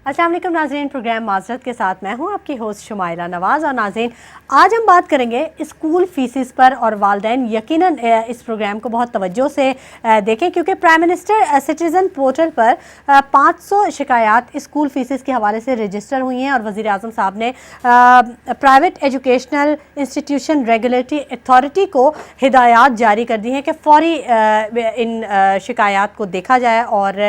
अस्सलाम वालेकुम नाज़रीन, प्रोग्राम माज़रत के साथ मैं हूं आपकी होस्ट शुमाइला नवाज़। और नाज़रीन, आज हम बात करेंगे स्कूल फ़ीसिस पर और वालिदैन यकीनन इस प्रोग्राम को बहुत तवज्जो से देखें, क्योंकि प्राइम मिनिस्टर सिटीज़न पोर्टल पर 500 शिकायत स्कूल फ़ीसिस के हवाले से रजिस्टर हुई हैं और वज़ीर आज़म साहब ने private educational institution regulatory authority को हिदायत जारी कर दी हैं कि फ़ौरी इन शिकायत को देखा जाए और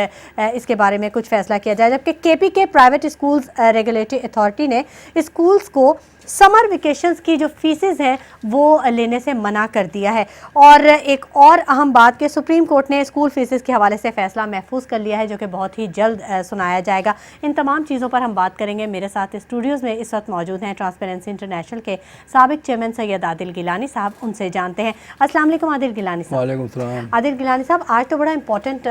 इसके बारे में कुछ फ़ैसला किया जाए। जबकि KPK private schools regulatory authority ने स्कूल्स को समर वेकेशंस की जो फीसेस हैं वो लेने से मना कर दिया है। और एक और अहम बात कि सुप्रीम कोर्ट ने स्कूल फीसेस के हवाले से फ़ैसला महफूज कर लिया है, जो कि बहुत ही जल्द सुनाया जाएगा। इन तमाम चीज़ों पर हम बात करेंगे। मेरे साथ स्टूडियोज़ में इस वक्त मौजूद हैं ट्रांसपेरेंसी इंटरनेशनल के साबिक चेयरमैन सैयद आदिल गिलानी साहब। उनसे जानते हैं। अस्सलाम वालेकुम आदिल गिलानी साहब। वालेकुम सलाम। आदिल गिलानी साहब, आज तो बड़ा इंपॉर्टेंट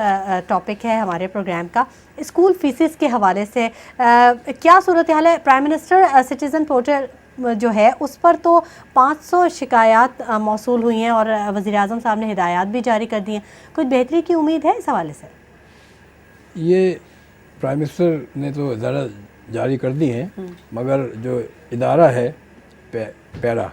टॉपिक है हमारे प्रोग्राम का, स्कूल फीसिस के हवाले से क्या सूरत हाल है? प्राइम मिनिस्टर सिटीज़न पोर्टल जो है उस पर तो 500 शिकायत मौसूल हुई हैं और वज़ीर आज़म साहब ने हिदायत भी जारी कर दी हैं। कुछ बेहतरी की उम्मीद है इस हवाले से? ये प्राइम मिनिस्टर ने तो ज़रा जारी कर दी हैं, मगर जो इदारा है पैरा,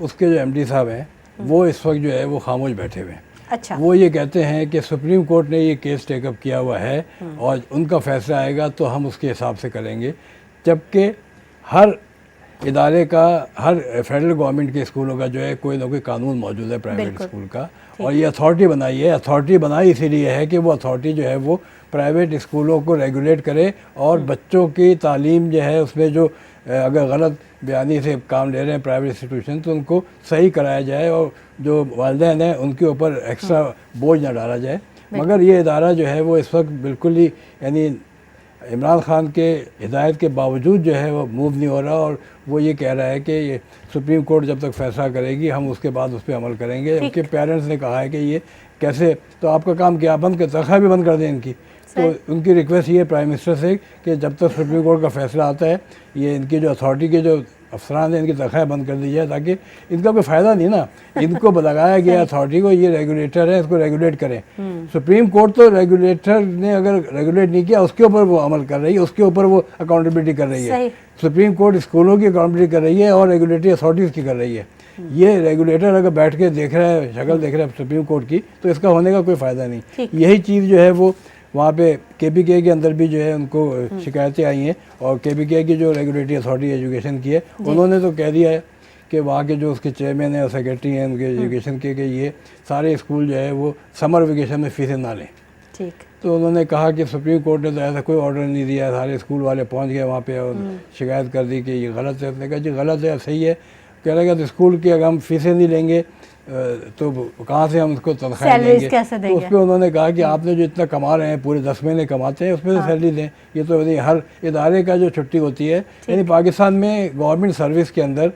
उसके जो MD साहब हैं वो इस वक्त जो है वो खामोश बैठे हुए हैं। अच्छा। वो ये कहते हैं कि सुप्रीम कोर्ट ने ये केस टेकअप किया हुआ है और उनका फैसला आएगा तो हम उसके हिसाब से करेंगे। जबकि हर इदारे का, हर फेडरल गवर्नमेंट के स्कूलों का जो है कोई ना कोई कानून मौजूद है प्राइवेट स्कूल का, और ये अथॉरिटी बनाई है। अथॉरिटी बनाई इसीलिए है कि वो अथॉरिटी जो है वो प्राइवेट स्कूलों को रेगुलेट करे और बच्चों की तालीम जो है उसमें जो अगर गलत बयानी से काम ले रहे हैं प्राइवेट इंस्टीट्यूशन तो उनको सही कराया जाए और जो वालिदैन हैं उनके ऊपर एक्स्ट्रा बोझ ना डाला जाए। मगर ये इदारा जो है वो इस वक्त बिल्कुल ही यानी इमरान खान के हिदायत के बावजूद जो है वो मूव नहीं हो रहा, और वो ये कह रहा है कि ये सुप्रीम कोर्ट जब तक फैसला करेगी हम उसके बाद उस पर अमल करेंगे। उनके पेरेंट्स ने कहा है कि ये कैसे, तो आपका काम क्या, बंद कर, तनख्वाह भी बंद कर दें इनकी। तो उनकी रिक्वेस्ट ये प्राइम मिनिस्टर से कि जब तक सुप्रीम कोर्ट का फैसला आता है ये इनकी जो अथॉरिटी के जो अफसरान हैं इनकी तनख्वाह बंद कर दी जाए, ताकि इनका कोई फ़ायदा नहीं ना। इनको लगाया गया अथॉरिटी को, ये रेगुलेटर है, इसको रेगुलेट करें। सुप्रीम कोर्ट तो रेगुलेटर ने अगर रेगुलेट नहीं किया उसके ऊपर वो अमल कर रही है, उसके ऊपर वो अकाउंटेबिलिटी कर रही है। सुप्रीम कोर्ट स्कूलों की अकाउंटेबिलिटी कर रही है और रेगुलेटरी अथॉरिटीज़ की कर रही है। ये रेगुलेटर अगर बैठ के देख रहा है, शक्ल देख रहा है सुप्रीम कोर्ट की, तो इसका होने का कोई फ़ायदा नहीं। यही चीज़ जो है वो वहाँ पे KPK के अंदर भी जो है उनको शिकायतें आई हैं, और KPK की जो रेगुलेटरी अथॉरिटी एजुकेशन की है उन्होंने तो कह दिया है कि वहाँ के जो उसके चेयरमैन हैं और सेक्रेटरी हैं उनके एजुकेशन के, कि ये सारे स्कूल जो है वो समर वेकेशन में फीसें ना लें। ठीक। तो उन्होंने कहा कि सुप्रीम कोर्ट ने तो ऐसा कोई ऑर्डर नहीं दिया, सारे स्कूल वाले पहुँच गए वहाँ पे और शिकायत कर दी कि ये गलत है। उसने कहा जी गलत है, सही है। कह रहा तो स्कूल की अगर हम फीसें नहीं लेंगे तो कहाँ से हम उसको तनख्वाह देंगे? तो उस पर उन्होंने कहा कि आपने जो इतना कमा रहे हैं, पूरे 10 महीने कमाते हैं, उसमें से सैलरी दें। ये तो हर इदारे का जो छुट्टी होती है, यानी पाकिस्तान में गवर्नमेंट सर्विस के अंदर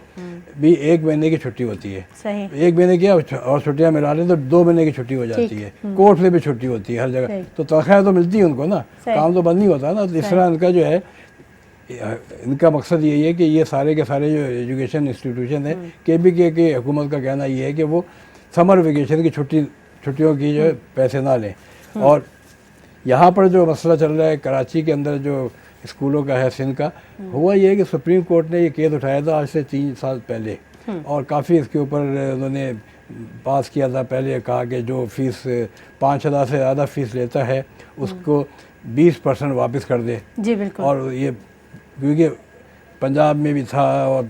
भी 1 महीने की छुट्टी होती है। 1 महीने की और छुट्टियाँ मिला लें तो 2 महीने की छुट्टी हो जाती है। कोर्ट में भी छुट्टी होती है हर जगह, तो तनख्वाह तो मिलती है उनको ना, काम तो बंद नहीं होता ना। तो इस तरह इनका जो है, इनका मकसद यही है कि ये सारे के सारे जो एजुकेशन इंस्टीट्यूशन है, KPK के हुकूमत का कहना ये है कि वो समर वेकेशन की छुट्टियों की जो पैसे ना लें। और यहाँ पर जो मसला चल रहा है कराची के अंदर जो स्कूलों का है, सिंध का, हुआ ये है कि सुप्रीम कोर्ट ने ये केस उठाया था आज से 3 साल पहले, और काफ़ी इसके ऊपर उन्होंने पास किया था। पहले कहा कि जो फीस 5,000 से ज़्यादा फीस लेता है उसको 20% वापस कर दे। जी बिल्कुल। और ये क्योंकि पंजाब में भी था और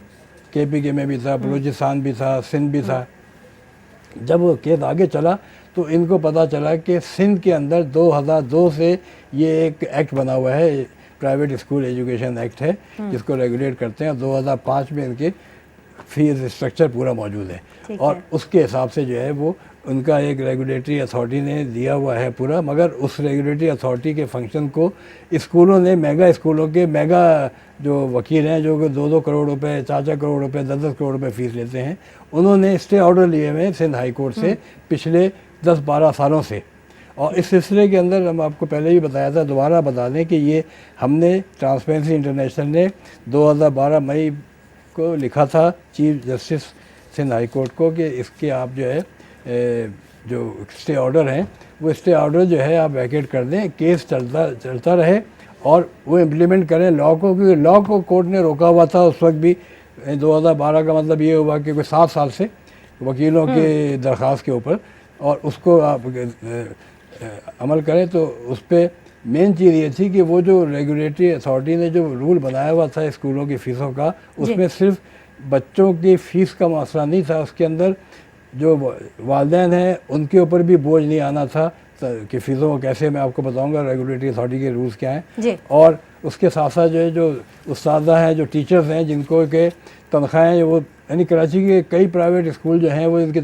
KPK में भी था, बलूचिस्तान भी था, सिंध भी था। जब वो केस आगे चला तो इनको पता चला कि सिंध के अंदर 2002 से ये एक एक्ट बना हुआ है, प्राइवेट स्कूल एजुकेशन एक्ट है, जिसको रेगुलेट करते हैं। 2005 में इनके फीस स्ट्रक्चर पूरा मौजूद है, और उसके हिसाब से जो है वो उनका एक रेगुलेटरी अथॉरिटी ने दिया हुआ है पूरा। मगर उस रेगुलेटरी अथॉरिटी के फंक्शन को स्कूलों ने, मेगा स्कूलों के मेगा जो वकील हैं जो कि 2-2 करोड़ रुपए, 4-4 करोड़ रुपए, 10-10 करोड़ रुपए फीस लेते हैं, उन्होंने स्टे ऑर्डर लिए हुए सिंध हाई कोर्ट से पिछले 10-12 सालों से। और इस सिलसिले के अंदर हम आपको पहले ही बताया था, दोबारा बता दें कि ये हमने ट्रांसपेरेंसी इंटरनेशनल ने 2012 मई को लिखा था chief justice Sindh high court को कि इसके आप जो है जो स्टे ऑर्डर हैं वो स्टे ऑर्डर जो है आप वैकेट कर दें, केस चलता रहे और वो इम्प्लीमेंट करें लॉ को, क्योंकि लॉ को कोर्ट ने रोका हुआ था उस वक्त भी। 2012 का मतलब ये हुआ कि कोई 7 साल से वकीलों के दरख्वास्त के ऊपर, और उसको आप अमल करें। तो उस पर मेन चीज़ ये थी कि वो जो रेगुलेटरी अथॉरिटी ने जो रूल बनाया हुआ था स्कूलों की फ़ीसों का, उसमें सिर्फ बच्चों की फ़ीस का मसला नहीं था, उसके अंदर जो वालिदैन हैं उनके ऊपर भी बोझ नहीं आना था कि फ़ीसों को कैसे, मैं आपको बताऊंगा रेगुलेटरी अथॉरिटी के रूल्स क्या हैं। और उसके साथ साथ जो है जो उस्तादा हैं, जो टीचर्स हैं, जिनको के तनख्वाहें वो, यानी कराची के कई प्राइवेट स्कूल जो हैं वो इनकी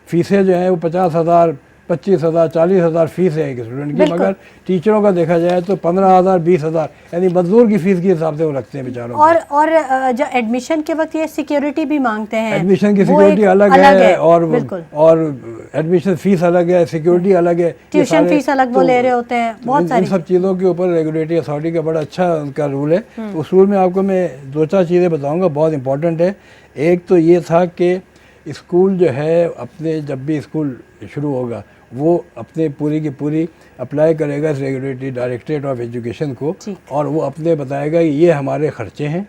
फ़ीसें जो हैं वो 50,000, 25,000, 40,000 फ़ीस है एक स्टूडेंट की, मगर टीचरों का देखा जाए तो 15,000, 20,000, यानी मजदूर की फ़ीस के हिसाब से वो रखते हैं बेचारों को। और जो एडमिशन के वक्त ये सिक्योरिटी भी मांगते हैं, एडमिशन की सिक्योरिटी अलग है, और एडमिशन फ़ीस अलग है, सिक्योरिटी अलग है, ट्यूशन फीस अलग वो ले रहे होते हैं, बहुत सारी इन सब चीज़ों के ऊपर रेगुलेटरी अथॉरिटी का बड़ा अच्छा उनका रूल है। उस रूल में आपको मैं 2-4 चीज़ें बताऊँगा, बहुत इंपॉर्टेंट है। एक तो ये था कि स्कूल जो है अपने, जब भी स्कूल शुरू होगा वो अपने पूरी की पूरी अप्लाई करेगा रेगुलेटरी डायरेक्टरेट ऑफ एजुकेशन को, और वो अपने बताएगा कि ये हमारे ख़र्चे हैं,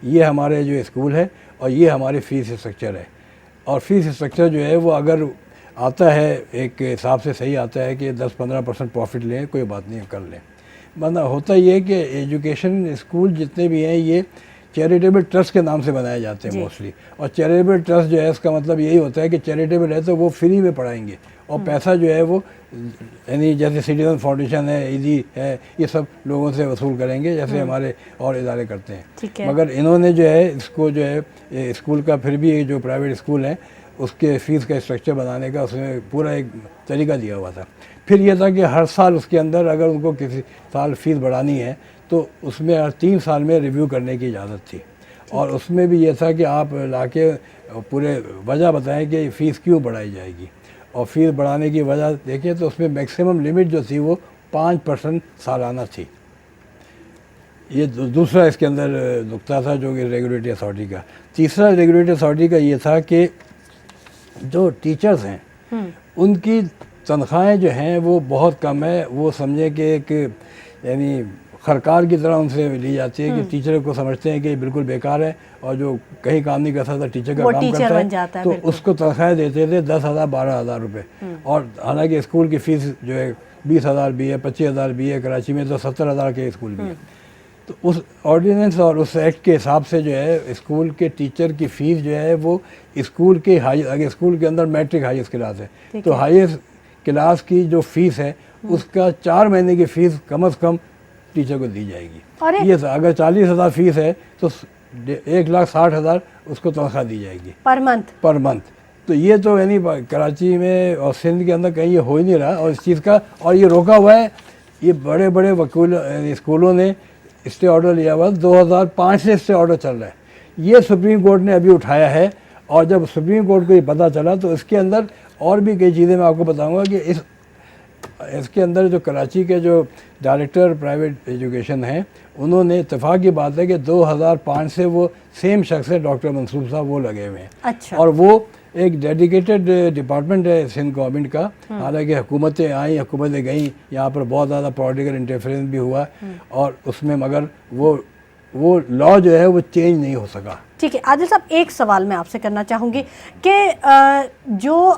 ये हमारे जो स्कूल है, और ये हमारे फ़ीस स्ट्रक्चर है। और फीस स्ट्रक्चर जो है वो अगर आता है एक हिसाब से सही आता है कि 10-15% प्रॉफिट लें, कोई बात नहीं, कर लें। मतलब होता ये है कि एजुकेशन स्कूल जितने भी हैं ये चैरिटेबल ट्रस्ट के नाम से बनाए जाते हैं मोस्टली, और चैरिटेबल ट्रस्ट जो है इसका मतलब यही होता है कि चैरिटेबल है तो वो फ्री में पढ़ाएंगे, और पैसा जो है वो यानी जैसे सिटीजन फाउंडेशन है, ईदी है, ये सब लोगों से वसूल करेंगे जैसे हमारे और इदारे करते हैं। मगर इन्होंने जो है इसको जो है स्कूल का, फिर भी जो प्राइवेट स्कूल हैं उसके फ़ीस का स्ट्रक्चर बनाने का उसमें पूरा एक तरीका दिया हुआ था। फिर ये था कि हर साल उसके अंदर अगर उनको किसी साल फ़ीस बढ़ानी है तो उसमें हर 3 साल में रिव्यू करने की इजाज़त थी, और उसमें भी ये था कि आप लाके पूरे वजह बताएं कि फ़ीस क्यों बढ़ाई जाएगी, और फीस बढ़ाने की वजह देखिए तो उसमें मैक्सिमम लिमिट जो थी वो 5% सालाना थी। ये दूसरा इसके अंदर नुकता था जो कि रेगुलेटरी अथॉरिटी का। तीसरा रेगुलेटरी अथॉरिटी का ये था कि जो टीचर्स हैं उनकी तनख्वाहें जो हैं वो बहुत कम है, वो समझे कि एक यानी खरकार की तरह उनसे ली जाती है कि टीचर को समझते हैं कि बिल्कुल बेकार है, और जो कहीं काम नहीं कर सकता टीचर का काम करता है, तो उसको तनख्वाहें देते थे 10,000, 12,000 रुपये। और हालांकि स्कूल की फ़ीस जो है 20,000 भी है, 25,000 भी है, कराची में तो 70,000 के स्कूल भी है। तो उस ऑर्डिनेंस और उस एक्ट के हिसाब से जो है स्कूल के टीचर की फ़ीस जो है वो स्कूल के अगर स्कूल के अंदर मैट्रिक हाईएस्ट क्लास है तो हाईएस्ट क्लास की जो फ़ीस है उसका 4 महीने की फ़ीस कम से कम टीचर को दी जाएगी। ये अगर 40,000 फीस है तो 1,60,000 उसको तनख्वाह दी जाएगी पर मंथ। तो ये तो यानी कराची में और सिंध के अंदर कहीं ये हो ही नहीं रहा, और इस चीज़ का और ये रोका हुआ है। ये बड़े बड़े वकील स्कूलों ने स्टे ऑर्डर लिया हुआ, 2005 से स्टे ऑर्डर चल रहा है। ये सुप्रीम कोर्ट ने अभी उठाया है, और जब सुप्रीम कोर्ट को ये पता चला तो इसके अंदर और भी कई चीज़ें मैं आपको बताऊँगा कि इसके अंदर जो कराची के जो डायरेक्टर प्राइवेट एजुकेशन हैं उन्होंने इत्तेफाक की बात है कि 2005 से वो सेम शख्स है, डॉक्टर मंसूर साहब, वो लगे हुए हैं। अच्छा। और वो एक डेडिकेटेड डिपार्टमेंट है सिंध गवर्नमेंट का। हालांकि हुकूमतें आई, हुकूमतें गई, यहाँ पर बहुत ज़्यादा पॉलिटिकल इंटरफेरेंस भी हुआ, और उसमें मगर वो लॉ जो है वो चेंज नहीं हो सका। ठीक है आदिल साहब, एक सवाल मैं आपसे करना चाहूँगी कि जो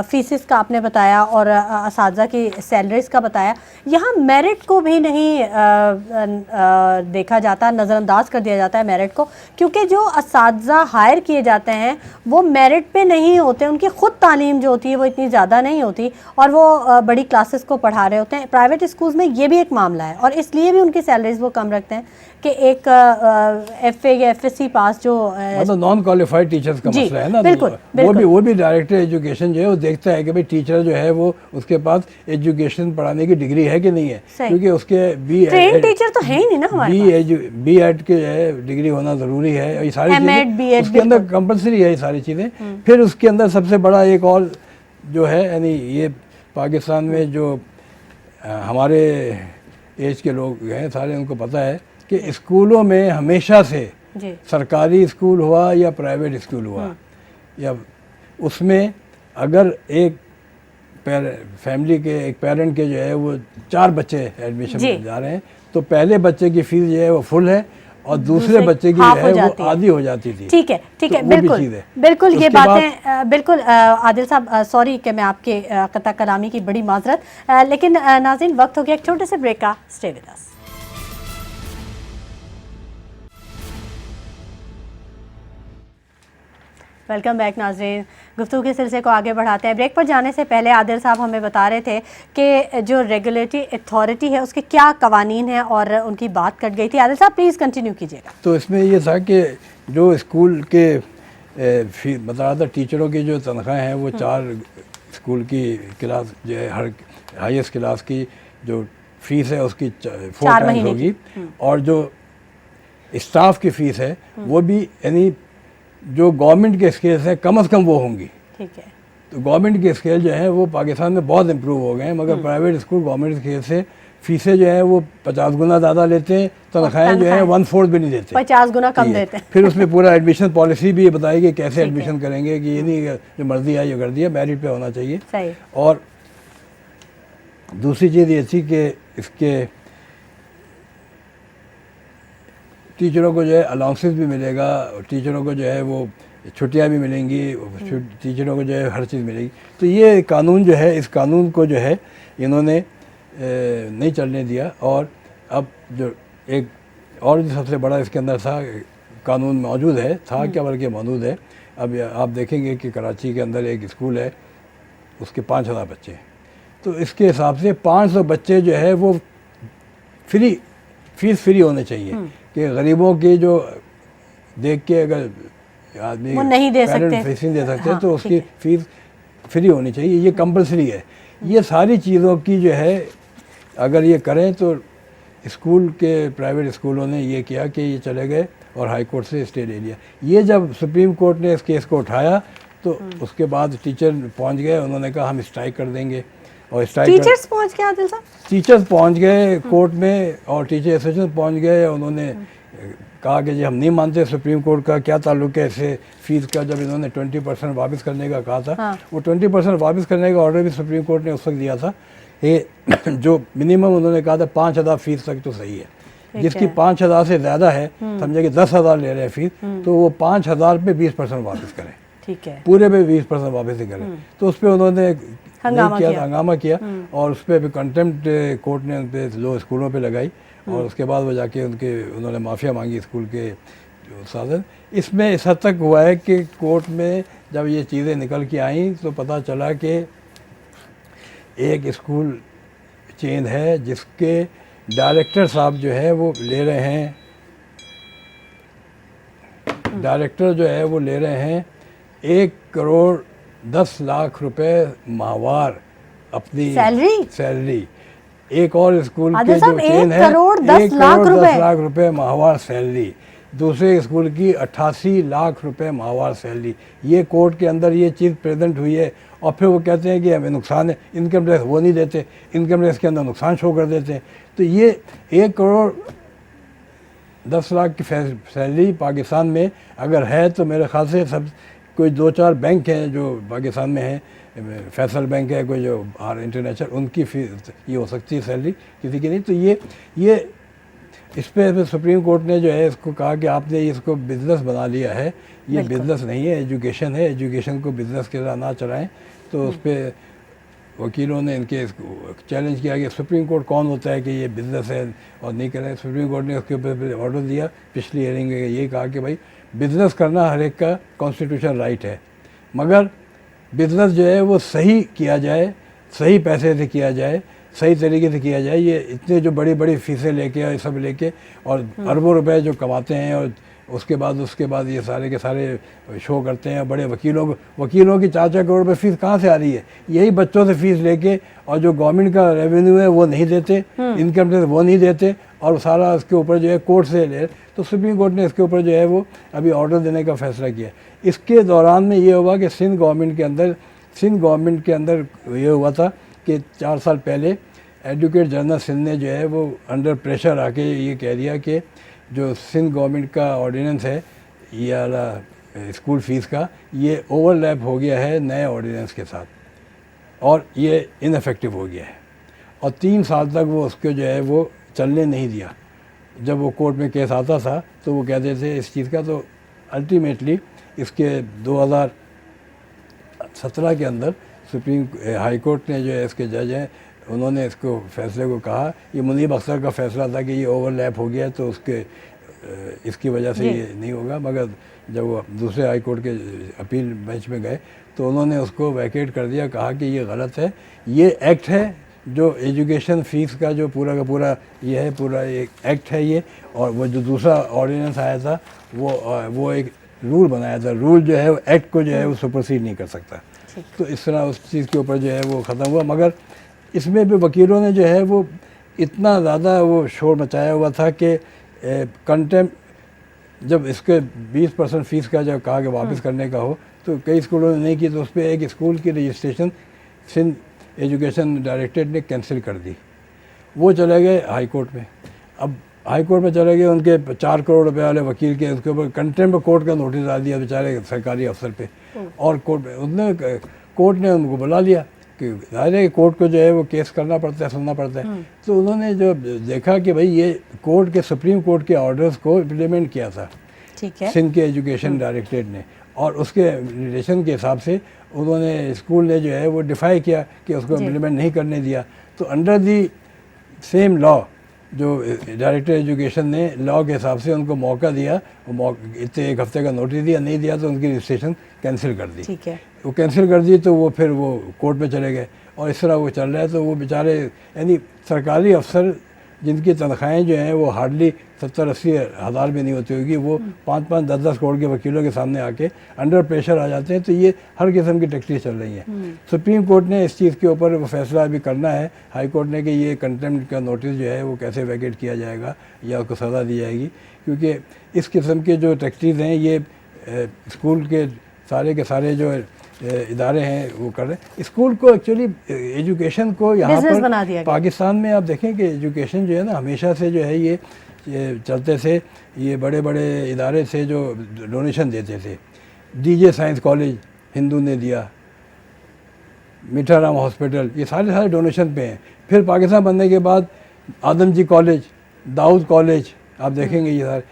फीसिस का आपने बताया और असातिज़ा की सैलरीज का बताया, यहाँ मेरिट को भी नहीं देखा जाता, नज़रअंदाज कर दिया जाता है मेरिट को, क्योंकि जो असातिज़ा हायर किए जाते हैं वो मेरिट पे नहीं होते, उनकी ख़ुद तालीम जो होती है वो इतनी ज़्यादा नहीं होती, और वो बड़ी क्लासेस को पढ़ा रहे होते हैं। प्राइवेट स्कूल्स में ये भी एक मामला है, और इसलिए भी उनकी सैलरीज वो कम रखते हैं कि एक FA या FSC पास जो मतलब नॉन क्वालिफाइड टीचर्स का मसला है ना। बिल्कुल, वो भी डायरेक्टर एजुकेशन जो है वो देखता है कि भाई टीचर जो है वो उसके पास एजुकेशन पढ़ाने की डिग्री है कि नहीं है, क्योंकि उसके ट्रेन टीचर तो है ही नहीं ना हमारे पास। B.Ed के डिग्री होना ज़रूरी है, और ये सारी चीज़ें B.Ed उसके अंदर कंपलसरी है, ये सारी चीज़ें। फिर उसके अंदर सबसे बड़ा एक और जो है, यानी ये पाकिस्तान में जो हमारे एज के लोग हैं सारे, उनको पता है कि स्कूलों में हमेशा से सरकारी स्कूल हुआ या प्राइवेट स्कूल हुआ, या उसमें अगर एक फैमिली के एक पेरेंट के जो है वो 4 बच्चे एडमिशन जी। जा रहे हैं, तो पहले बच्चे की फीस जो है वो फुल है और दूसरे बच्चे की जो हाफ हो है वो जाती है। आधी हो जाती थी। ठीक है, ठीक है, तो वो भी बिल्कुल चीज़ है। बिल्कुल, ये उसके बाद- बातें बिल्कुल आदिल साहब, सॉरी कि मैं आपके कता कलामी की बड़ी माजरत, लेकिन नाज़रीन वक्त हो गया एक छोटे से ब्रेक का। Stay with us. Welcome back नाज़रीन, गुफ्तगू के सिलसिले को आगे बढ़ाते हैं। ब्रेक पर जाने से पहले आदिल साहब हमें बता रहे थे कि जो रेगुलेटरी अथॉरिटी है उसके क्या कवानीन है और उनकी बात कट गई थी। आदिल साहब प्लीज़ कंटिन्यू कीजिएगा। तो इसमें ये था कि जो स्कूल के बता रहा था, टीचरों की जो तनख्वाहें हैं वो 4 स्कूल की क्लास जो है, हर हाईएस्ट क्लास की जो फीस है उसकी 4 टाइम्स महीने होगी, और जो स्टाफ की फीस है वो भी यानी जो गवर्नमेंट के स्केल है कम से कम वो होंगी। ठीक है, तो गवर्नमेंट के स्केल जो है वो पाकिस्तान में बहुत इम्प्रूव हो गए हैं, मगर प्राइवेट स्कूल गवर्नमेंट स्केल से फीसें जो है वो 50 गुना ज़्यादा लेते हैं, तनख्वाहें जो है 1/4 भी नहीं देते, 50 गुना कम देते हैं। फिर उसमें पूरा एडमिशन पॉलिसी भी ये बताई कि कैसे एडमिशन करेंगे, कि ये नहीं जो मर्जी आई ये कर दिया, मेरिट पे होना चाहिए। सही। और दूसरी चीज़ ये थी कि इसके टीचरों को जो है अलाउंसेस भी मिलेगा, टीचरों को जो है वो छुट्टियां भी मिलेंगी, टीचरों को जो है हर चीज़ मिलेगी। तो ये कानून जो है, इस कानून को जो है इन्होंने नहीं चलने दिया। और अब जो एक और जो सबसे बड़ा इसके अंदर था कानून मौजूद है, था क्या बल्कि मौजूद है। अब आप देखेंगे कि कराची के अंदर एक स्कूल है, उसके 5000 बच्चे हैं, तो इसके हिसाब से 500 बच्चे जो है वो फीस फ्री होने चाहिए, कि गरीबों की जो देख के अगर आदमी वो नहीं दे पेरेंट सकते, फीस नहीं दे सकते, हाँ, तो उसकी फीस फ्री होनी चाहिए, ये कंपलसरी है। ये सारी चीज़ों की जो है अगर ये करें तो स्कूल के प्राइवेट स्कूलों ने ये किया कि ये चले गए और हाई कोर्ट से स्टे ले लिया। ये जब सुप्रीम कोर्ट ने इस केस को उठाया तो उसके बाद टीचर पहुंच गए, उन्होंने कहा हम स्ट्राइक कर देंगे, और टीचर्स पहुंच गए आदिल साहब, टीचर्स पहुंच गए कोर्ट में, और टीचर एसोसिएशन पहुंच गए। उन्होंने कहा कि जी हम नहीं मानते, सुप्रीम कोर्ट का क्या ताल्लुक है इससे फीस का, जब इन्होंने 20% वापस करने का कहा था। हाँ। वो 20% वापस करने का ऑर्डर भी सुप्रीम कोर्ट ने उस वक्त दिया था। ये जो मिनिमम उन्होंने कहा था 5000 फीस तक तो सही है, जिसकी 5000 से ज़्यादा है, समझे कि 10,000 ले रहे हैं फीस, तो वो 5000 पे 20% वापस करें, ठीक है, पूरे पे 20% वापस ही करें। तो उस पर उन्होंने हंगामा किया, और उस पर भी कंटेम्प्ट कोर्ट ने उन पर लो स्कूलों पे लगाई, और उसके बाद वो जाके उन्होंने माफ़िया मांगी स्कूल के जो साधन। इसमें इस हद तक हुआ है कि कोर्ट में जब ये चीज़ें निकल के आई तो पता चला कि एक स्कूल चेन है जिसके डायरेक्टर साहब जो है वो ले रहे हैं, डायरेक्टर जो है वो ले रहे हैं 1 करोड़ 10 लाख रुपए माहवार अपनी सैलरी। एक और स्कूल के जो चेन है 1 करोड़ 10 लाख रुपए माहवार सैलरी, दूसरे स्कूल की 88 लाख रुपए माहवार सैलरी। ये कोर्ट के अंदर ये चीज़ प्रेजेंट हुई है, और फिर वो कहते हैं कि हमें नुकसान है, इनकम टैक्स वो नहीं देते, इनकम टैक्स के अंदर नुकसान शो कर देते हैं। तो ये 1 करोड़ 10 लाख की सैलरी पाकिस्तान में अगर है तो मेरे ख्याल से सब कोई 2-4 बैंक हैं जो पाकिस्तान में हैं, फैसल बैंक है कोई जो इंटरनेशनल, उनकी फीस ये हो सकती है सैलरी, किसी की नहीं। तो ये इस पर सुप्रीम कोर्ट ने जो है इसको कहा कि आपने इसको बिज़नेस बना लिया है, ये बिज़नेस नहीं है, एजुकेशन है, एजुकेशन को बिज़नेस के साथ ना चलाएं। तो उस पर वकीलों ने इनके चैलेंज किया कि सुप्रीम कोर्ट कौन होता है कि ये बिज़नेस है और नहीं करें। सुप्रीम कोर्ट ने उसके ऊपर ऑर्डर दिया पिछली हियरिंग में, ये कहा कि भाई बिज़नेस करना हर एक का कॉन्स्टिट्यूशन राइट है, मगर बिज़नेस जो है वो सही किया जाए, सही पैसे से किया जाए, सही तरीके से किया जाए। ये इतने जो बड़ी बड़ी फीसें लेके और सब लेके और अरबों रुपए जो कमाते हैं, और उसके बाद ये सारे के सारे शो करते हैं। बड़े वकीलों की 4-4 करोड़ रुपये फ़ीस कहाँ से आ रही है? यही बच्चों से फ़ीस लेके, और जो गवर्नमेंट का रेवेन्यू है वो नहीं देते, इनकम टैक्स वो नहीं देते, और सारा इसके ऊपर जो है कोर्ट से ले। तो सुप्रीम कोर्ट ने इसके ऊपर जो है वो अभी ऑर्डर देने का फैसला किया। इसके दौरान में ये हुआ कि सिंध गवर्नमेंट के अंदर ये हुआ था कि 4 साल पहले एडवोकेट जनरल सिंध ने जो है वो अंडर प्रेशर आके ये कह दिया कि जो सिंध गवर्नमेंट का ऑर्डिनेंस है ये वाला स्कूल फीस का, ये ओवरलैप हो गया है नए ऑर्डिनेंस के साथ। और ये इनफेक्टिव हो गया है और 3 साल तक वो उसको जो है वो चलने नहीं दिया। जब वो कोर्ट में केस आता था तो वो कहते थे इस चीज़ का, तो अल्टीमेटली इसके 2017 के अंदर सुप्रीम हाई कोर्ट ने जो है इसके जज हैं उन्होंने इसको फैसले को कहा, ये मुनीब अख्तर का फैसला था कि ये ओवरलैप हो गया तो उसके इसकी वजह से ये नहीं होगा, मगर जब वो दूसरे हाई कोर्ट के अपील बेंच में गए तो उन्होंने उसको वैकेट कर दिया, कहा कि ये गलत है, ये एक्ट है जो एजुकेशन फ़ीस का जो पूरा का पूरा ये है, पूरा एक एक्ट है ये, और वो जो दूसरा ऑर्डिनेंस आया था वो एक रूल बनाया था, रूल जो है वो एक्ट को जो है वो सुपरसीड नहीं कर सकता। तो इस तरह उस चीज़ के ऊपर जो है वो ख़त्म हुआ। मगर इसमें भी वकीलों ने जो है वो इतना ज़्यादा वो शोर मचाया हुआ था कि कंटेम्प्ट, जब इसके 20% फ़ीस का जब कहा कि वापस करने का हो तो कई स्कूलों ने नहीं की, तो उस पर एक स्कूल की रजिस्ट्रेशन सिंध एजुकेशन डायरेक्टरेट ने कैंसिल कर दी। वो चले गए हाई कोर्ट में। अब हाई कोर्ट में चले गए, उनके 4 करोड़ रुपए वाले वकील के उसके ऊपर कंटेम्प्ट कोर्ट का नोटिस डाल दिया बेचारे सरकारी अफसर पे, और कोर्ट ने उनको बुला लिया कि जाहिर है कोर्ट को जो है वो केस करना पड़ता है, सुनना पड़ता है। तो उन्होंने जो देखा कि भाई ये कोर्ट के सुप्रीम कोर्ट के ऑर्डर्स को इम्प्लीमेंट किया था ठीक है सिंध के एजुकेशन डायरेक्टरेट ने, और उसके रिलेशन के हिसाब से उन्होंने स्कूल ने जो है वो डिफाई किया कि उसको इम्प्लीमेंट नहीं करने दिया। तो अंडर दी सेम लॉ जो डायरेक्टर एजुकेशन ने लॉ के हिसाब से उनको मौका दिया, इतने 1 हफ्ते का नोटिस दिया, नहीं दिया तो उनकी रजिस्ट्रेशन कैंसिल कर दी। ठीक है, वो कैंसिल कर दी तो वो फिर वो कोर्ट में चले गए, और इस तरह वो चल रहा है। तो वो बेचारे यानी सरकारी अफसर जिनकी तनख्वाहें जो हैं वो हार्डली 70-80 हज़ार भी नहीं होती होगी, वो 5-5, 10-10 करोड़ के वकीलों के सामने आके अंडर प्रेशर आ जाते हैं। तो ये हर किस्म की टैक्टिस चल रही हैं। सुप्रीम कोर्ट ने इस चीज़ के ऊपर वो फैसला अभी करना है, हाई कोर्ट ने, कि ये कंटेम्प्ट का नोटिस जो है वो कैसे वैकेट किया जाएगा या उसको सज़ा दी जाएगी, क्योंकि इस किस्म के जो टैक्टिस हैं ये स्कूल के सारे जो इदारे हैं वो कर रहे हैं। स्कूल को एक्चुअली एजुकेशन को यहाँ पर पाकिस्तान में आप देखें कि एजुकेशन जो है ना हमेशा से जो है ये चलते थे, ये बड़े बड़े इदारे से जो डोनेशन देते थे। डीजे साइंस कॉलेज हिंदू ने दिया, मीठाराम हॉस्पिटल, ये सारे डोनेशन पे हैं। फिर पाकिस्तान बनने के बाद आदमजी कॉलेज, दाऊद कॉलेज आप देखेंगे, ये सारे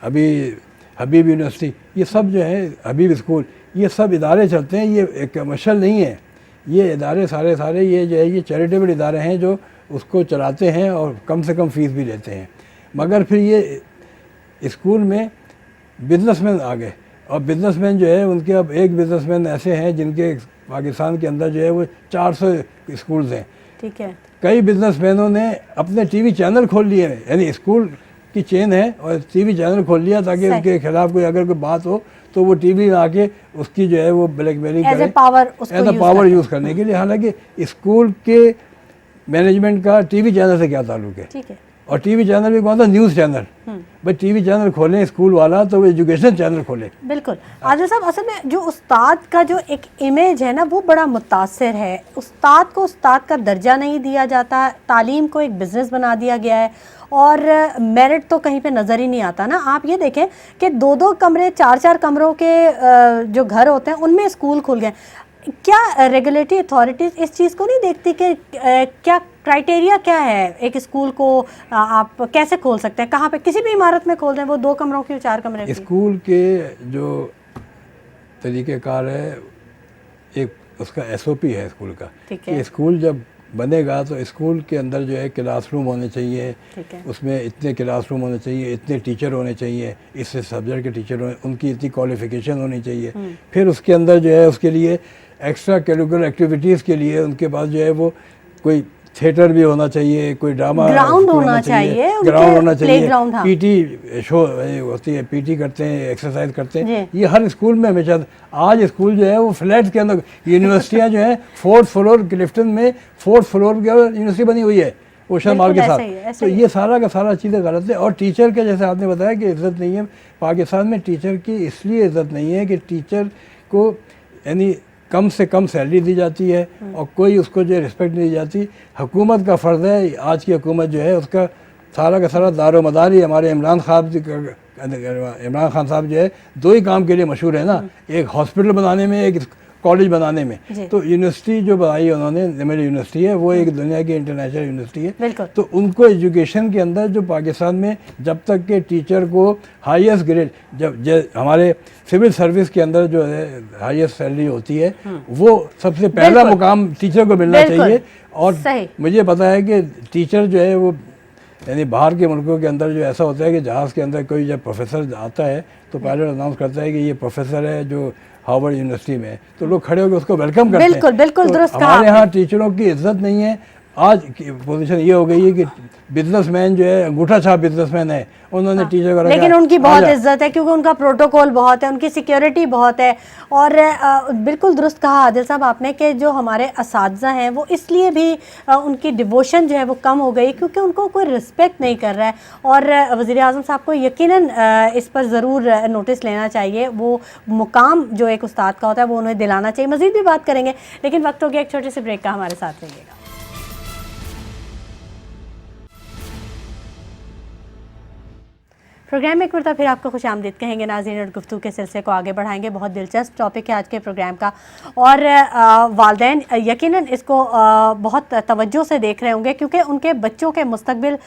अभी हबीब यूनिवर्सिटी, ये सब जो है हबीब स्कूल, ये सब इदारे चलते हैं। ये कमर्शियल नहीं है, ये इदारे सारे ये जो है ये चैरिटेबल इदारे हैं जो उसको चलाते हैं और कम से कम फ़ीस भी लेते हैं। मगर फिर ये स्कूल में बिजनेसमैन आ गए, और बिजनेसमैन जो है उनके अब एक बिजनेसमैन ऐसे हैं जिनके पाकिस्तान के अंदर जो है वो 400 स्कूल्स हैं। ठीक है, कई बिजनेसमैनों ने अपने टीवी चैनल खोल लिए हैं, यानी स्कूल की चेन है और टीवी चैनल खोल लिया ताकि उनके खिलाफ कोई अगर कोई बात हो तो वो टीवी में आके उसकी जो है वो ब्लैकमेलिंग करे, एज अ पावर यूज़ करने के लिए। हालांकि स्कूल के मैनेजमेंट का टीवी चैनल से क्या ताल्लुक है? ठीक है, और टीवी चैनल भी कौन सा? News channel. भाई टीवी चैनल खोलें स्कूल वाला तो वो एजुकेशन चैनल खोले। बिल्कुल। आदिल साहब, असल में जो उस्ताद का जो एक इमेज है ना वो बड़ा मुतासिर है। उस्ताद को उस्ताद का दर्जा नहीं दिया जाता, तालीम को एक बिज़नेस बना दिया गया है, और मेरिट तो कहीं पे नज़र ही नहीं आता ना। आप ये देखें कि 2-2 कमरे, 4-4 कमरों के जो घर होते हैं उनमें स्कूल खुल गए। क्या रेगुलेटरी अथॉरिटीज़ इस चीज़ को नहीं देखती कि क्या क्राइटेरिया क्या है, एक स्कूल को आप कैसे खोल सकते हैं, कहाँ पे? किसी भी इमारत में खोल दें, वो 2 कमरों की, 4 कमरे की। स्कूल के जो तरीक़ेकार है, एक उसका SOP है स्कूल का कि स्कूल जब बनेगा तो स्कूल के अंदर जो है क्लासरूम होने चाहिए, उसमें इतने क्लासरूम होने चाहिए, इतने टीचर होने चाहिए, इससे सब्जेक्ट के टीचर होने, उनकी इतनी क्वालिफिकेशन होनी चाहिए। फिर उसके अंदर जो है उसके लिए एक्स्ट्रा करिकुलर एक्टिविटीज़ के लिए उनके पास जो है वो कोई थिएटर भी होना चाहिए, कोई ड्रामा ग्राउंड होना चाहिए, ग्राउंड होना चाहिए, PT शो होती है, PT करते हैं, एक्सरसाइज करते हैं, ये हर स्कूल में हमेशा। आज स्कूल जो है वो फ्लैट्स के अंदर, यूनिवर्सिटियाँ जो है 4th फ्लोर क्लिफ्टन में 4th फ्लोर की यूनिवर्सिटी बनी हुई है ओशन मॉल के साथ। तो ये सारा का सारा चीज़ें गलत है। और टीचर के, जैसे आपने बताया कि इज़्ज़त नहीं है पाकिस्तान में, टीचर की इसलिए इज़्ज़त नहीं है कि टीचर को यानी कम से कम सैलरी दी जाती है और कोई उसको जो रिस्पेक्ट नहीं दी जाती। हुकूमत का फ़र्ज़ है, आज की हुकूमत जो है उसका सारा का सारा दारो मदार ही हमारे इमरान खान साहब जो है 2 ही काम के लिए मशहूर है ना, एक हॉस्पिटल बनाने में, एक कॉलेज बनाने में। जी। तो यूनिवर्सिटी जो बनाई है उन्होंने, निमर यूनिवर्सिटी है, वो एक दुनिया की इंटरनेशनल यूनिवर्सिटी है। बिल्कुल। तो उनको एजुकेशन के अंदर जो पाकिस्तान में जब तक के टीचर को हाईएस्ट ग्रेड, जब हमारे सिविल सर्विस के अंदर जो है हाईएस्ट सैलरी होती है, वो सबसे पहला बिल्कुल। मुकाम टीचर को मिलना बिल्कुल। चाहिए। और सही। मुझे पता है कि टीचर जो है वो, यानी बाहर के मुल्कों के अंदर जो ऐसा होता है कि जहाज़ के अंदर कोई जब प्रोफेसर आता है तो पायलट अनाउंस करता है कि ये प्रोफेसर है जो हार्वर्ड यूनिवर्सिटी में है, तो लोग खड़े होकर उसको वेलकम करते हैं। बिल्कुल, बिल्कुल तो दुरुस्त कहा हमारे आपने। यहाँ टीचरों की इज्जत नहीं है। आज की पोजीशन ये हो गई है कि बिजनेसमैन जो है, अंगूठा छाप बिजनेसमैन है, उन्होंने टीचर को रखा। लेकिन उनकी बहुत आजा। इज्जत है क्योंकि उनका प्रोटोकॉल बहुत है, उनकी सिक्योरिटी बहुत है। और बिल्कुल दुरुस्त कहा आदिल साहब आपने कि जो हमारे असातिज़ा हैं वो इसलिए भी उनकी डिवोशन जो है वो कम हो गई क्योंकि उनको कोई रिस्पेक्ट नहीं कर रहा है। और वज़ीर आज़म साहब को यकीनन इस पर ज़रूर नोटिस लेना चाहिए। वो मुकाम जो एक उस्ताद का होता है वो उन्हें दिलाना चाहिए। मज़ीद भी बात करेंगे, लेकिन वक्त हो गया एक छोटे से ब्रेक का, हमारे साथ रहिएगा। प्रोग्राम में एक बार फिर आपको खुश आमदीद कहेंगे नाज़रीन, और गुफ्तगू के सिलसिले को आगे बढ़ाएंगे। बहुत दिलचस्प टॉपिक है आज के प्रोग्राम का, और वालिदैन यकीनन इसको बहुत तवज्जो से देख रहे होंगे क्योंकि उनके बच्चों के मुस्तकबिल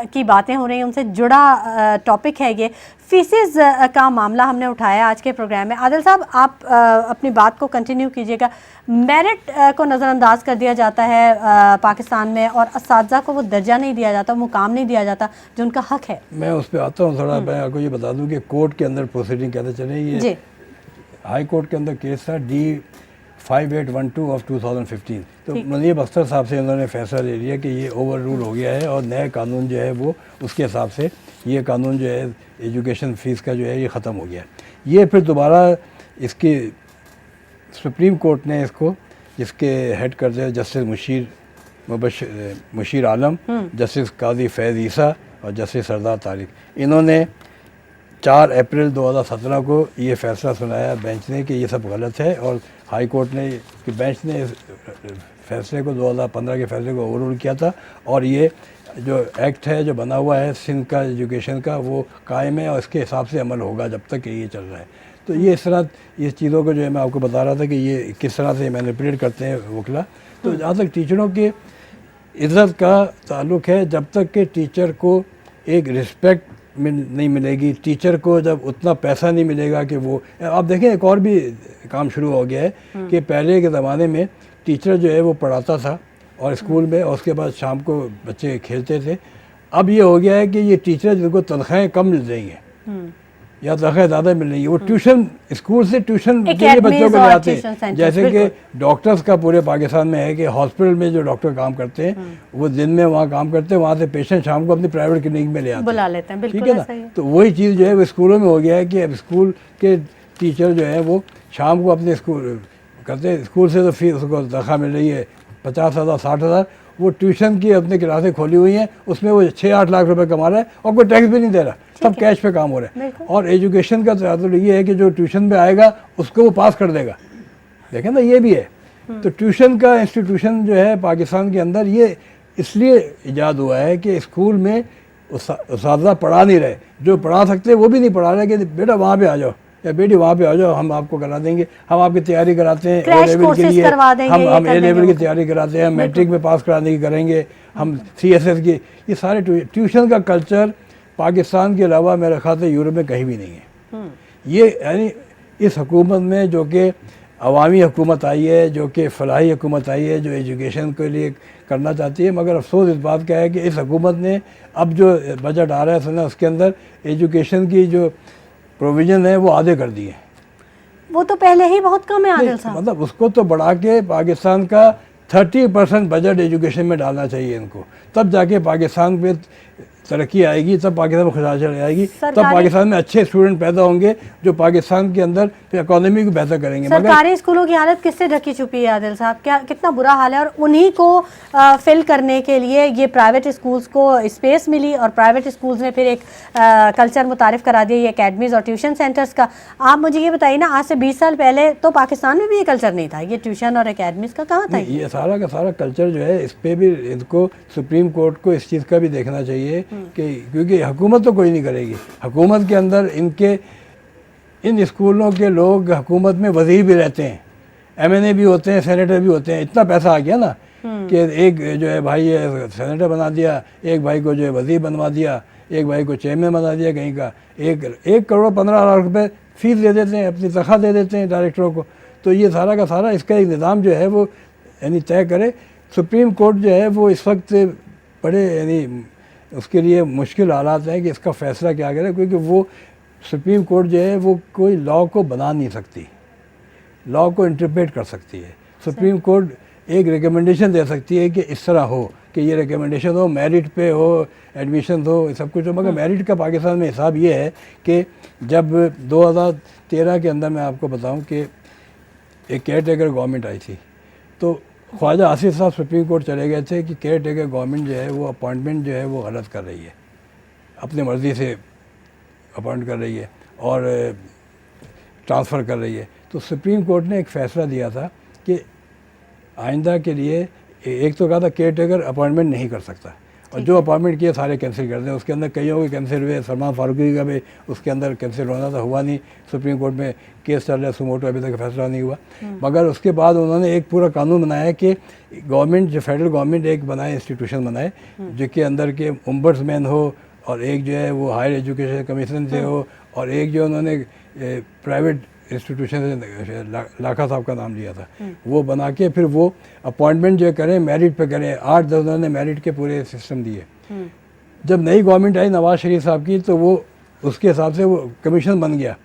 की बातें हो रही हैं, उनसे जुड़ा टॉपिक है ये। फीसेस का मामला हमने उठाया आज के प्रोग्राम में। आदिल साहब, आप अपनी बात को कंटिन्यू कीजिएगा। मेरिट को नज़रअंदाज कर दिया जाता है पाकिस्तान में, और असातिज़ा को वो दर्जा नहीं दिया जाता, मुकाम नहीं दिया जाता जो उनका हक है। मैं उस पर आता हूँ थोड़ा। मैं आपको ये बता दूँ कि कोर्ट के अंदर प्रोसीडिंग कैसे चले। ये हाई कोर्ट के अंदर केस था D5812 ऑफ 2015। तो मुनीब अख्तर साहब से उन्होंने फैसला ले लिया कि ये ओवर रूल हो गया है और नया कानून जो है वो उसके हिसाब से ये कानून जो है एजुकेशन फ़ीस का जो है ये ख़त्म हो गया। ये फिर दोबारा इसकी सुप्रीम कोर्ट ने इसको, जिसके हेड करते हैं जस्टिस मुशीर आलम, जस्टिस काजी फैज़ ईसा और जस्टिस सरदार तारिक, इन्होंने 4 अप्रैल 2017 को ये फ़ैसला सुनाया बेंच ने कि ये सब गलत है। और हाई कोर्ट ने कि बेंच ने इस फैसले को 2015 के फैसले को ओवररूल किया था, और ये जो एक्ट है जो बना हुआ है सिंध का एजुकेशन का वो कायम है और इसके हिसाब से अमल होगा जब तक ये चल रहा है। तो ये इस तरह ये चीज़ों को जो है मैं आपको बता रहा था कि ये किस तरह से मैनिपुलेट करते हैं वकला। तो जहाँ तक टीचरों की इज़्ज़त का ताल्लुक़ है, जब तक कि टीचर को एक रिस्पेक्ट नहीं मिलेगी, टीचर को जब उतना पैसा नहीं मिलेगा कि वो, आप देखें एक और भी काम शुरू हो गया है कि पहले के ज़माने में टीचर जो है वो पढ़ाता था और स्कूल में, और उसके बाद शाम को बच्चे खेलते थे। अब ये हो गया है कि ये टीचर जिनको तनख्वाहें कम मिल रही हैं या तनख्वाहें ज़्यादा मिल रही है, वो ट्यूशन स्कूल से ट्यूशन के लिए बच्चों को लाते हैं। जैसे कि डॉक्टर्स का पूरे पाकिस्तान में है कि हॉस्पिटल में जो डॉक्टर काम करते हैं वो दिन में वहाँ काम करते हैं, वहाँ से पेशेंट शाम को अपनी प्राइवेट क्लिनिक में ले आते हैं, बुला लेते हैं। ठीक है ना। तो वही चीज़ जो है वो स्कूलों में हो गया है कि अब स्कूल के टीचर जो है वो शाम को अपने स्कूल करते हैं, स्कूल से तो फीस उसको तनख्वाह मिल रही है 50,000 60,000, वो ट्यूशन की अपनी क्लासें खोली हुई हैं, उसमें वो 6-8 लाख रुपए कमा रहा है और कोई टैक्स भी नहीं दे रहा, सब कैश पे काम हो रहा है। और एजुकेशन का तो ये है कि जो ट्यूशन पे आएगा उसको वो पास कर देगा, देखें ना, ये भी है। तो ट्यूशन का इंस्टीट्यूशन जो है पाकिस्तान के अंदर ये इसलिए ईजाद हुआ है कि स्कूल में उस्ताद पढ़ा नहीं रहे, जो पढ़ा सकते वो भी नहीं पढ़ा रहे कि बेटा वहाँ पे आ जाओ या बेटी वहाँ पे आ जाओ, हम आपको करा देंगे, हम आपकी तैयारी कराते हैं ए लेवल के लिए, हम ए लेवल की तैयारी कराते हैं, मैट्रिक में पास कराने की करेंगे, हम CSS की, ये सारे ट्यूशन का कल्चर पाकिस्तान के अलावा मेरे ख्याल से यूरोप में कहीं भी नहीं है। ये यानी इस हुकूमत में जो कि अवामी हुकूमत आई है, जो कि फलाही हुकूमत आई है, जो एजुकेशन के लिए करना चाहती है, मगर अफसोस इस बात का है कि इस हुकूमत ने अब जो बजट आ रहा है सुना उसके अंदर एजुकेशन की जो प्रोविज़न है वो आधे कर दिए। वो तो पहले ही बहुत कम है आदिल साहब। मतलब उसको तो बढ़ा के पाकिस्तान का 30% बजट एजुकेशन में डालना चाहिए इनको, तब जाके पाकिस्तान में तरक्की आएगी, तब पाकिस्तान में खुशहाली आएगी, तब पाकिस्तान में अच्छे स्टूडेंट पैदा होंगे जो पाकिस्तान के अंदर फिर इकोनॉमी को बेहतर करेंगे। सरकारी स्कूलों की हालत किससे ढकी छुपी है आदिल साहब, क्या कितना बुरा हाल है, और उन्हीं को फिल करने के लिए ये प्राइवेट स्कूल्स को स्पेस मिली, और प्राइवेट स्कूल्स ने फिर एक कल्चर मुतारिफ करा दिया ये अकेडमीज़ और ट्यूशन सेंटर्स का। आप मुझे ये बताइए ना, आज से 20 साल पहले तो पाकिस्तान में भी ये कल्चर नहीं था, ये ट्यूशन और अकेडमीज़ का कहाँ था? ये सारा का सारा कल्चर जो है इस पर भी इनको सुप्रीम कोर्ट को इस चीज़ का भी देखना चाहिए कि क्योंकि हुकूमत तो कोई नहीं करेगी, हुकूमत के अंदर इन स्कूलों के लोग हुकूमत में वज़ीर भी रहते हैं, MNA भी होते हैं, सेनेटर भी होते हैं। इतना पैसा आ गया ना कि एक जो है भाई सेनेटर बना दिया, एक भाई को जो है वजीर बनवा दिया, एक भाई को चेयरमैन बना दिया कहीं का, 1,15,00,000 रुपये फीस दे देते हैं, अपनी तनख्वाह दे देते हैं डायरेक्टरों को। तो ये सारा का सारा इसका एक निज़ाम जो है वो यानी तय करे। सुप्रीम कोर्ट जो है वो इस वक्त बड़े यानी उसके लिए मुश्किल हालात हैं कि इसका फ़ैसला क्या करे, क्योंकि वो सुप्रीम कोर्ट जो है वो कोई लॉ को बना नहीं सकती, लॉ को इंटरप्रेट कर सकती है। सुप्रीम कोर्ट एक रिकमेंडेशन दे सकती है कि इस तरह हो, कि ये रिकमेंडेशन हो, मेरिट पे हो, एडमिशन हो, सब कुछ हो। मगर मेरिट का पाकिस्तान में हिसाब ये है कि जब 2013 के अंदर मैं आपको बताऊं कि एक केयर टेकर गवर्नमेंट आई थी, तो ख्वाजा आसिफ साहब सुप्रीम कोर्ट चले गए थे कि केयर टेकर गवर्नमेंट जो है वो अपॉइंटमेंट जो है वो गलत कर रही है, अपनी मर्ज़ी से अपॉइंट कर रही है और ट्रांसफ़र कर रही है। तो सुप्रीम कोर्ट ने एक फ़ैसला दिया था कि आइंदा के लिए एक तो कहा था केयर टेकर अपॉइंटमेंट नहीं कर सकता, और जो अपॉइंटमेंट किए सारे कैंसिल कर दें। उसके अंदर कईयों के कैंसिल हुए, सलमान फारूकी का भी उसके अंदर कैंसिल होना था, हुआ नहीं। सुप्रीम कोर्ट में केस चल रहा है, सुमोटो, अभी तक फैसला नहीं हुआ। मगर उसके बाद उन्होंने एक पूरा कानून बनाया कि गवर्नमेंट जो फेडरल गवर्नमेंट एक बनाए, इंस्टीट्यूशन बनाए जिसके अंदर के ओम्बड्समैन हो, और एक जो है वो हायर एजुकेशन कमीशन से हो, और एक जो उन्होंने प्राइवेट इंस्टीट्यूशन से लाखा साहब का नाम लिया था, वो बना के फिर वो अपॉइंटमेंट जो करें मेरिट पे करें। 8-10 उन्होंने मेरिट के पूरे सिस्टम दिए। जब नई गवर्नमेंट आई नवाज शरीफ साहब की, तो वो उसके हिसाब से वो कमीशन बन गया।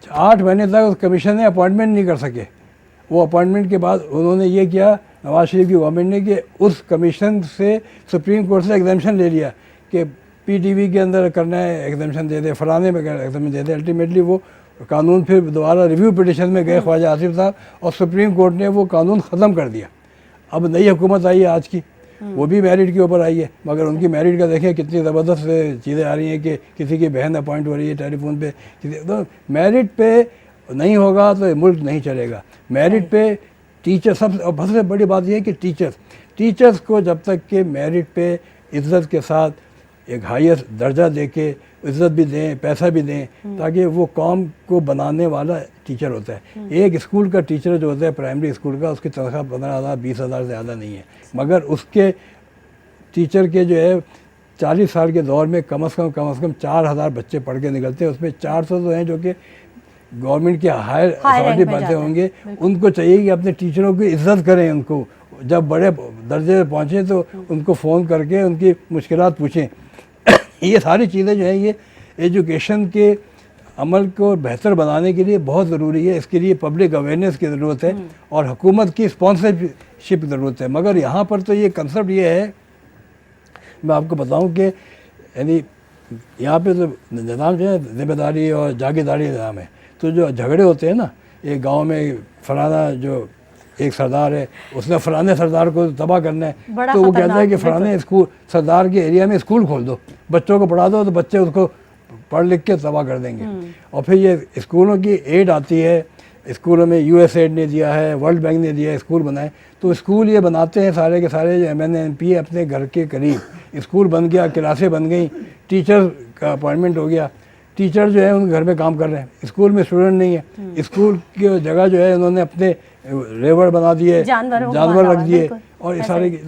8 महीने तक उस कमीशन ने अपॉइंटमेंट नहीं कर सके। वो अपॉइंटमेंट के बाद उन्होंने ये किया नवाज शरीफ की गवर्नमेंट ने कि उस कमीशन से सुप्रीम कोर्ट से एग्जाम्शन ले लिया कि PTV के अंदर करना है एग्जाम्शन दे दे, फलाने में एग्जाम्शन दे दे। अल्टीमेटली वो कानून फिर दोबारा रिव्यू पिटिशन में गए ख्वाजा आसिफ साहब, और सुप्रीम कोर्ट ने वो कानून ख़त्म कर दिया। अब नई हुकूमत आई है आज की, वो भी मेरिट के ऊपर आई है, मगर उनकी मेरिट का देखें कितनी ज़बरदस्त चीज़ें आ रही हैं कि किसी की बहन अपॉइंट हो रही है टेलीफोन पे, तो मेरिट पे नहीं होगा तो मुल्क नहीं चलेगा। मेरिट पे टीचर सबसे बड़ी बात यह है कि टीचर्स को जब तक के मेरिट पे इज़्ज़त के साथ एक हाईएस्ट दर्जा दे के इज़्ज़त भी दें, पैसा भी दें, ताकि वो कौम को बनाने वाला टीचर होता है। एक स्कूल का टीचर जो होता है प्राइमरी स्कूल का, उसकी तनख्वाह 15,000 20,000 से ज़्यादा नहीं है, मगर उसके टीचर के जो है 40 साल के दौर में कम से कम 4,000 बच्चे पढ़ के निकलते हैं। उसमें 400 तो हैं जो कि गवर्नमेंट के हायर अथॉरिटी बनते होंगे। उनको चाहिए कि अपने टीचरों की इज़्ज़त करें, उनको जब बड़े दर्जे पर पहुँचें तो उनको फ़ोन करके उनकी मुश्किलात पूछें। ये सारी चीज़ें जो है ये एजुकेशन के अमल को बेहतर बनाने के लिए बहुत ज़रूरी है। इसके लिए पब्लिक अवेयरनेस की ज़रूरत है और हुकूमत की स्पॉन्सरशिप की ज़रूरत है। मगर यहाँ पर तो ये कंसेप्ट ये है, मैं आपको बताऊँ कि यानी यहाँ पे तो निज़ाम जो है जिम्मेदारी और जागीरदारी निज़ाम है। तो जो झगड़े होते हैं ना, एक गांव में फलाना जो एक सरदार है, उसने फलाने सरदार को तबाह करना है, तो वो कहता है कि फलाने स्कूल सरदार के एरिया में स्कूल खोल दो, बच्चों को पढ़ा दो, तो बच्चे उसको पढ़ लिख के तबाह कर देंगे। और फिर ये स्कूलों की एड आती है, स्कूलों में USAID ने दिया है, वर्ल्ड बैंक ने दिया है, स्कूल बनाए। तो स्कूल ये बनाते हैं सारे के सारे जो MNA MP अपने घर के करीब स्कूल बन गया, क्लासें बन गई, टीचर का अपॉइंटमेंट हो गया, टीचर जो है उनके घर में काम कर रहे हैं, स्कूल में स्टूडेंट नहीं है। स्कूल की जगह जो है उन्होंने अपने रेवड़ बना दिए, जानवर रख दिए, और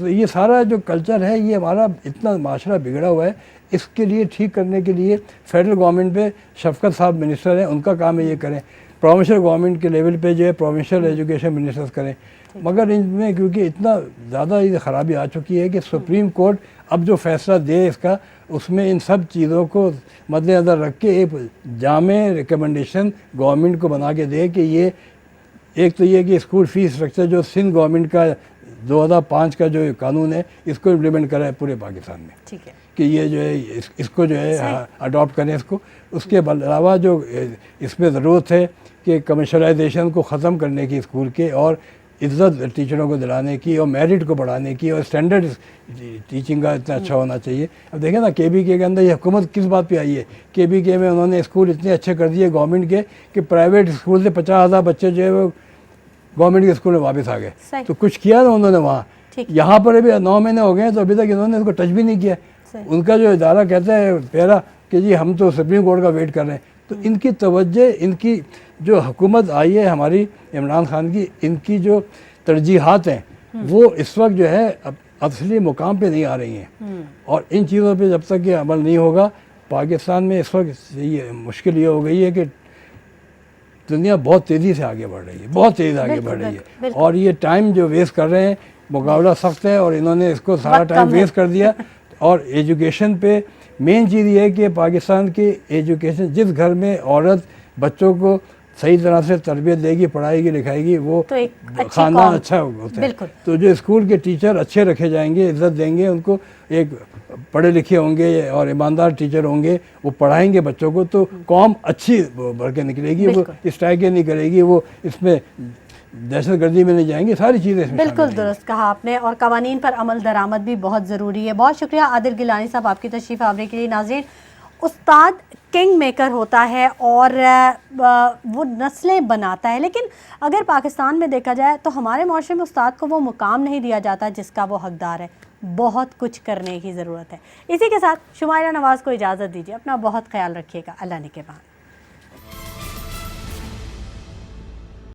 ये सारा जो कल्चर है ये हमारा इतना माशरा बिगड़ा हुआ है। इसके लिए ठीक करने के लिए फेडरल गवर्नमेंट पे शफकत साहब मिनिस्टर हैं, उनका काम है ये करें। प्रोविंशियल गवर्नमेंट के लेवल पे जो है प्रोविंशियल एजुकेशन मिनिस्टर्स करें। मगर इनमें क्योंकि इतना ज़्यादा ये ख़राबी आ चुकी है कि सुप्रीम कोर्ट अब जो फैसला दे इसका, उसमें इन सब चीज़ों को मद्देनज़र रख के एक जामे रिकमेंडेशन गवर्नमेंट को बना के दे कि ये एक तो ये कि स्कूल फीस स्ट्रक्चर जो सिंध गवर्नमेंट का 2005 का जो कानून है इसको इम्प्लीमेंट करा है पूरे पाकिस्तान में। ठीक है कि ये जो है इसको जो है अडॉप्ट करें इसको। उसके अलावा जो इसमें ज़रूरत है कि कमर्शलाइजेशन को ख़त्म करने की स्कूल के, और इज़्ज़त टीचरों को दिलाने की, और मेरिट को बढ़ाने की, और स्टैंडर्ड टीचिंग का इतना अच्छा होना चाहिए। अब देखें ना KBK के अंदर ये हुकूमत किस बात पे आई है। KBK में उन्होंने स्कूल इतने अच्छे कर दिए गवर्नमेंट के कि प्राइवेट स्कूल से 50,000 बच्चे जो है वो गवर्नमेंट के स्कूल में वापस आ गए। तो कुछ किया ना उन्होंने वहाँ। यहाँ पर अभी 9 महीने हो गए तो अभी तक इन्होंने इसको टच भी नहीं किया। उनका जो इदारा कहता है पैरा कि जी हम तो सुप्रीम कोर्ट का वेट कर रहे हैं। तो इनकी तवज्जो, इनकी जो हुकूमत आई है हमारी इमरान खान की, इनकी जो तरजीहात हैं वो इस वक्त जो है असली मुकाम पे नहीं आ रही हैं। और इन चीज़ों पे जब तक ये अमल नहीं होगा, पाकिस्तान में इस वक्त ये मुश्किल ये हो गई है कि दुनिया बहुत तेज़ी से आगे बढ़ रही है, बहुत तेज़ आगे बढ़ रही है। और ये टाइम जो वेस्ट कर रहे हैं, मुकाबला सख्त है और इन्होंने इसको सारा टाइम वेस्ट कर दिया। और एजुकेशन पे मेन चीज़ ये है कि पाकिस्तान की एजुकेशन, जिस घर में औरत बच्चों को सही तरह से तरबियत देगी, पढ़ाएगी लिखाएगी, वो तो ख़ानदान अच्छा होता है। तो जो स्कूल के टीचर अच्छे रखे जाएंगे, इज़्ज़त देंगे उनको, एक पढ़े लिखे होंगे और ईमानदार टीचर होंगे, वो पढ़ाएंगे बच्चों को, तो कौम अच्छी बढ़ के निकलेगी। वो इस टाइप के नहीं करेगी, वो इसमें दहशतगर्दी में नहीं जाएंगे, सारी चीज़ें इसमें बिल्कुल दुरुस्त कहा आपने। और कवानीन पर अमल दरामद भी बहुत ज़रूरी है। बहुत शुक्रिया आदिल गिलानी साहब आपकी तशरीफ़ आवरी के लिए। नाज़रीन, उस्ताद किंग मेकर होता है और वो नस्लें बनाता है, लेकिन अगर पाकिस्तान में देखा जाए तो हमारे माशरे में उस्ताद को वो मुकाम नहीं दिया जाता जिसका वो हकदार है। बहुत कुछ करने की ज़रूरत है। इसी के साथ शुमाइला नवाज़ को इजाज़त दीजिए। अपना बहुत ख्याल रखिएगा। अल्लाह निगहबान।